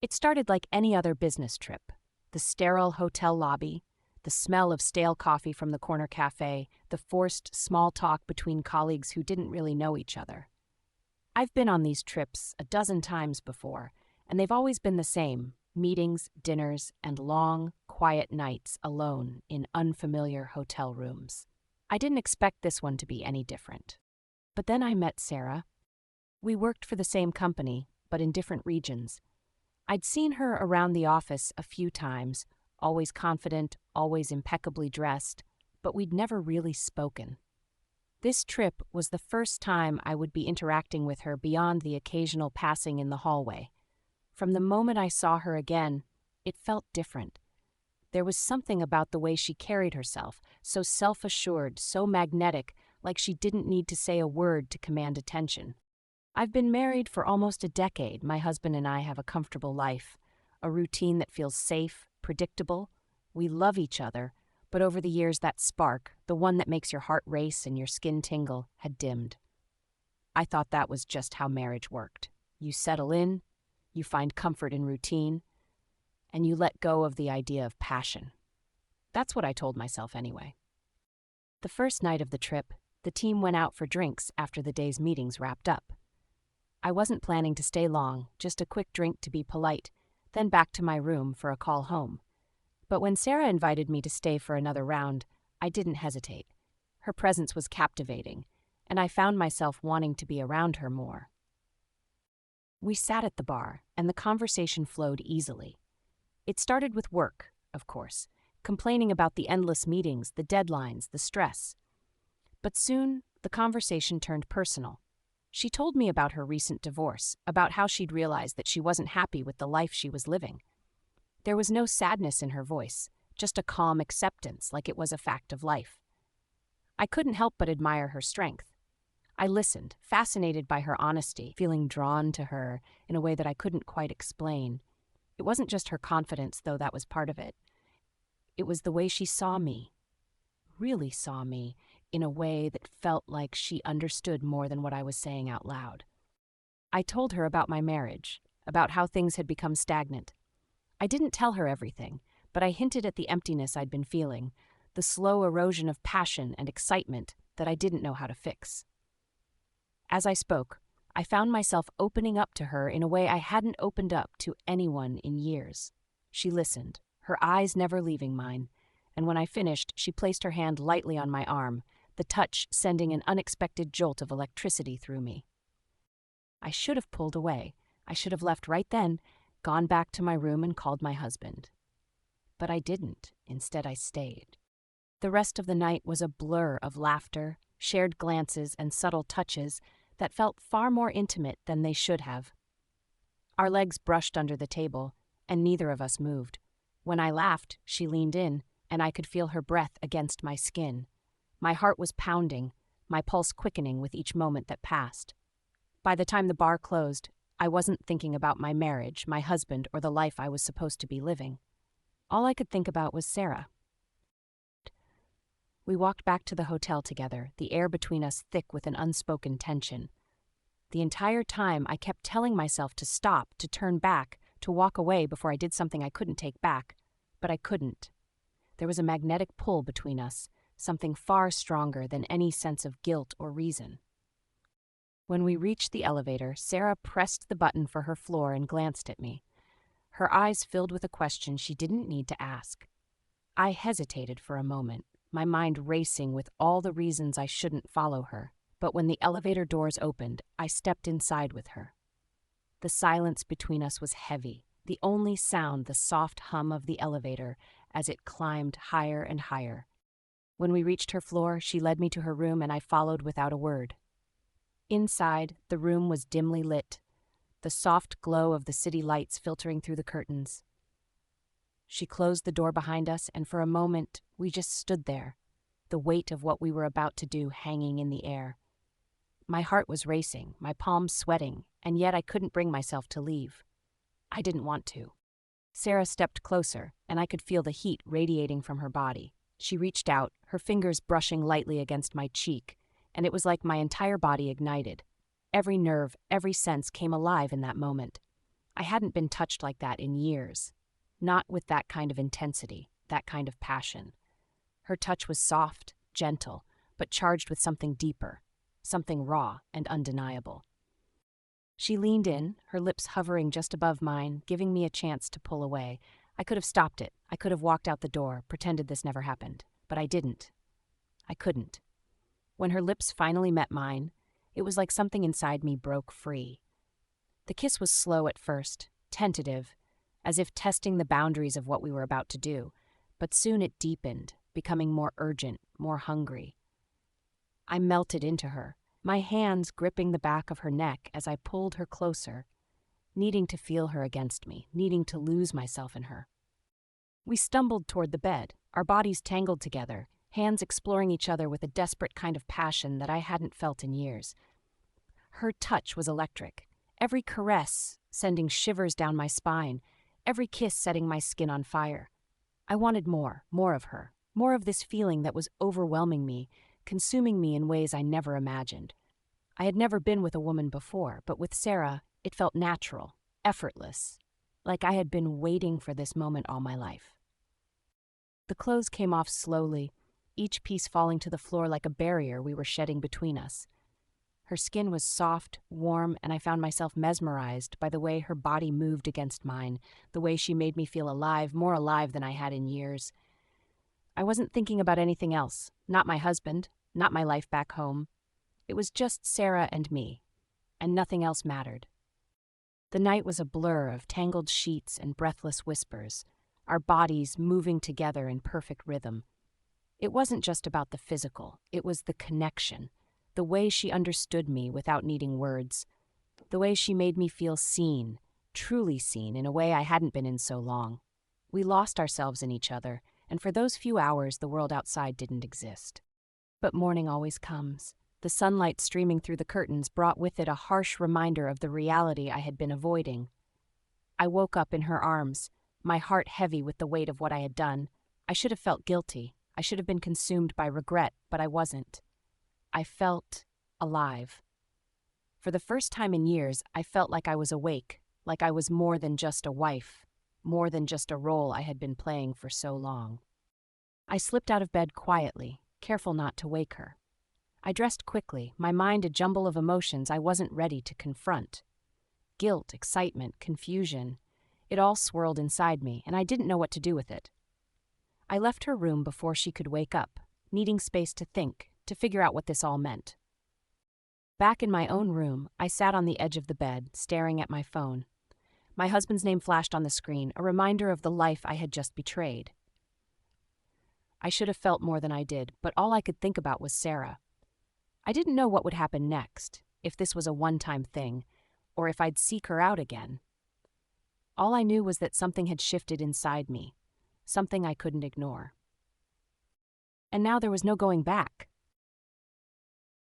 It started like any other business trip. The sterile hotel lobby, the smell of stale coffee from the corner cafe, the forced small talk between colleagues who didn't really know each other. I've been on these trips a dozen times before, and they've always been the same: meetings, dinners, and long, quiet nights alone in unfamiliar hotel rooms. I didn't expect this one to be any different. But then I met Sarah. We worked for the same company, but in different regions. I'd seen her around the office a few times, always confident, always impeccably dressed, but we'd never really spoken. This trip was the first time I would be interacting with her beyond the occasional passing in the hallway. From the moment I saw her again, it felt different. There was something about the way she carried herself, so self-assured, so magnetic, like she didn't need to say a word to command attention. I've been married for almost a decade. My husband and I have a comfortable life, a routine that feels safe, predictable. We love each other, but over the years that spark, the one that makes your heart race and your skin tingle, had dimmed. I thought that was just how marriage worked. You settle in, you find comfort in routine, and you let go of the idea of passion. That's what I told myself anyway. The first night of the trip, the team went out for drinks after the day's meetings wrapped up. I wasn't planning to stay long, just a quick drink to be polite, then back to my room for a call home. But when Sarah invited me to stay for another round, I didn't hesitate. Her presence was captivating, and I found myself wanting to be around her more. We sat at the bar, and the conversation flowed easily. It started with work, of course, complaining about the endless meetings, the deadlines, the stress. But soon, the conversation turned personal. She told me about her recent divorce, about how she'd realized that she wasn't happy with the life she was living. There was no sadness in her voice, just a calm acceptance, like it was a fact of life. I couldn't help but admire her strength. I listened, fascinated by her honesty, feeling drawn to her in a way that I couldn't quite explain. It wasn't just her confidence, though that was part of it. It was the way she saw me, really saw me, in a way that felt like she understood more than what I was saying out loud. I told her about my marriage, about how things had become stagnant. I didn't tell her everything, but I hinted at the emptiness I'd been feeling, the slow erosion of passion and excitement that I didn't know how to fix. As I spoke, I found myself opening up to her in a way I hadn't opened up to anyone in years. She listened, her eyes never leaving mine, and when I finished, she placed her hand lightly on my arm, the touch sending an unexpected jolt of electricity through me. I should have pulled away. I should have left right then, gone back to my room and called my husband. But I didn't. Instead, I stayed. The rest of the night was a blur of laughter, shared glances, and subtle touches that felt far more intimate than they should have. Our legs brushed under the table, and neither of us moved. When I laughed, she leaned in, and I could feel her breath against my skin. My heart was pounding, my pulse quickening with each moment that passed. By the time the bar closed, I wasn't thinking about my marriage, my husband, or the life I was supposed to be living. All I could think about was Sarah. We walked back to the hotel together, the air between us thick with an unspoken tension. The entire time, I kept telling myself to stop, to turn back, to walk away before I did something I couldn't take back. But I couldn't. There was a magnetic pull between us, something far stronger than any sense of guilt or reason. When we reached the elevator, Sarah pressed the button for her floor and glanced at me. Her eyes filled with a question she didn't need to ask. I hesitated for a moment, my mind racing with all the reasons I shouldn't follow her. But when the elevator doors opened, I stepped inside with her. The silence between us was heavy, the only sound the soft hum of the elevator as it climbed higher and higher. When we reached her floor, she led me to her room and I followed without a word. Inside, the room was dimly lit, the soft glow of the city lights filtering through the curtains. She closed the door behind us, and for a moment, we just stood there, the weight of what we were about to do hanging in the air. My heart was racing, my palms sweating, and yet I couldn't bring myself to leave. I didn't want to. Sarah stepped closer, and I could feel the heat radiating from her body. She reached out, her fingers brushing lightly against my cheek, and it was like my entire body ignited. Every nerve, every sense came alive in that moment. I hadn't been touched like that in years. Not with that kind of intensity, that kind of passion. Her touch was soft, gentle, but charged with something deeper, something raw and undeniable. She leaned in, her lips hovering just above mine, giving me a chance to pull away. I could have stopped it. I could have walked out the door, pretended this never happened. But I didn't. I couldn't. When her lips finally met mine, it was like something inside me broke free. The kiss was slow at first, tentative, as if testing the boundaries of what we were about to do, but soon it deepened, becoming more urgent, more hungry. I melted into her, my hands gripping the back of her neck as I pulled her closer, needing to feel her against me, needing to lose myself in her. We stumbled toward the bed, our bodies tangled together, hands exploring each other with a desperate kind of passion that I hadn't felt in years. Her touch was electric, every caress sending shivers down my spine, every kiss setting my skin on fire. I wanted more of her, more of this feeling that was overwhelming me, consuming me in ways I never imagined. I had never been with a woman before, but with Sarah, it felt natural, effortless, like I had been waiting for this moment all my life. The clothes came off slowly, each piece falling to the floor like a barrier we were shedding between us. Her skin was soft, warm, and I found myself mesmerized by the way her body moved against mine, the way she made me feel alive, more alive than I had in years. I wasn't thinking about anything else, not my husband, not my life back home. It was just Sarah and me, and nothing else mattered. The night was a blur of tangled sheets and breathless whispers, our bodies moving together in perfect rhythm. It wasn't just about the physical, it was the connection, the way she understood me without needing words, the way she made me feel seen, truly seen in a way I hadn't been in so long. We lost ourselves in each other, and for those few hours the world outside didn't exist. But morning always comes. The sunlight streaming through the curtains brought with it a harsh reminder of the reality I had been avoiding. I woke up in her arms, my heart heavy with the weight of what I had done. I should have felt guilty. I should have been consumed by regret, but I wasn't. I felt alive. For the first time in years, I felt like I was awake, like I was more than just a wife, more than just a role I had been playing for so long. I slipped out of bed quietly, careful not to wake her. I dressed quickly, my mind a jumble of emotions I wasn't ready to confront. Guilt, excitement, confusion. It all swirled inside me, and I didn't know what to do with it. I left her room before she could wake up, needing space to think, to figure out what this all meant. Back in my own room, I sat on the edge of the bed, staring at my phone. My husband's name flashed on the screen, a reminder of the life I had just betrayed. I should have felt more than I did, but all I could think about was Sarah. I didn't know what would happen next, if this was a one-time thing, or if I'd seek her out again. All I knew was that something had shifted inside me, something I couldn't ignore. And now there was no going back.